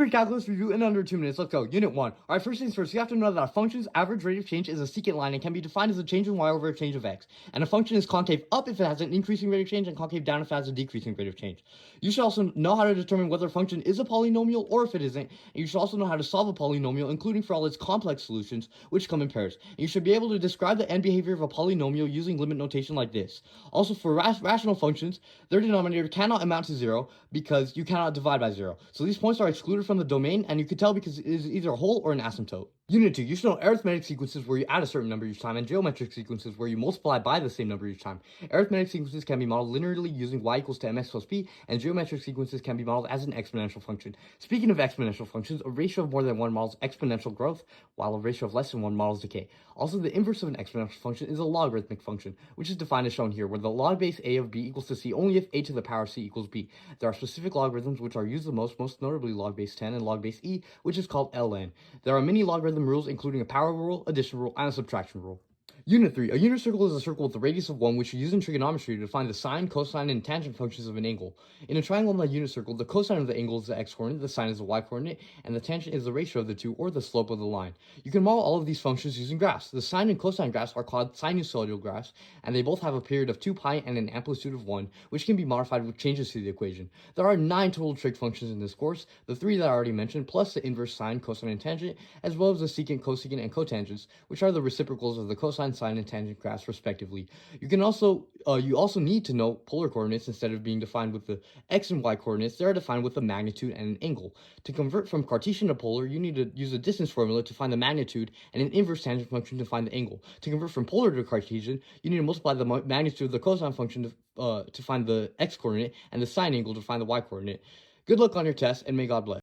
Precalculus review in under 2 minutes. Let's go. Unit 1. Alright, first things first, you have to know that a function's average rate of change is a secant line and can be defined as a change in y over a change of x. And a function is concave up if it has an increasing rate of change and concave down if it has a decreasing rate of change. You should also know how to determine whether a function is a polynomial or if it isn't. And you should also know how to solve a polynomial, including for all its complex solutions, which come in pairs. And you should be able to describe the end behavior of a polynomial using limit notation like this. Also, for rational functions, their denominator cannot amount to 0 because you cannot divide by 0. So these points are excluded from the domain, and you can tell because it is either a whole or an asymptote. Unit 2, you should know arithmetic sequences where you add a certain number each time, and geometric sequences where you multiply by the same number each time. Arithmetic sequences can be modeled linearly using y equals to mx plus b, and geometric sequences can be modeled as an exponential function. Speaking of exponential functions, a ratio of more than 1 models exponential growth, while a ratio of less than 1 models decay. Also, the inverse of an exponential function is a logarithmic function, which is defined as shown here, where the log base a of b equals to c only if a to the power c equals b. There are specific logarithms which are used the most notably log base 10 and log base e, which is called ln. There are many logarithm rules, including a power rule, addition rule, and a subtraction rule. Unit 3. A unit circle is a circle with a radius of 1, which you use in trigonometry to define the sine, cosine, and tangent functions of an angle. In a triangle on the unit circle, the cosine of the angle is the x-coordinate, the sine is the y-coordinate, and the tangent is the ratio of the two, or the slope of the line. You can model all of these functions using graphs. The sine and cosine graphs are called sinusoidal graphs, and they both have a period of 2 pi and an amplitude of 1, which can be modified with changes to the equation. There are 9 total trig functions in this course, the 3 that I already mentioned, plus the inverse sine, cosine, and tangent, as well as the secant, cosecant, and cotangents, which are the reciprocals of the cosine, sine, and tangent graphs respectively. You also need to know polar coordinates. Instead of being defined with the x and y coordinates, they are defined with the magnitude and an angle. To convert from Cartesian to polar, you need to use a distance formula to find the magnitude and an inverse tangent function to find the angle. To convert from polar to Cartesian, you need to multiply the magnitude of the cosine function to find the x coordinate and the sine angle to find the y coordinate. Good luck on your test, and may God bless.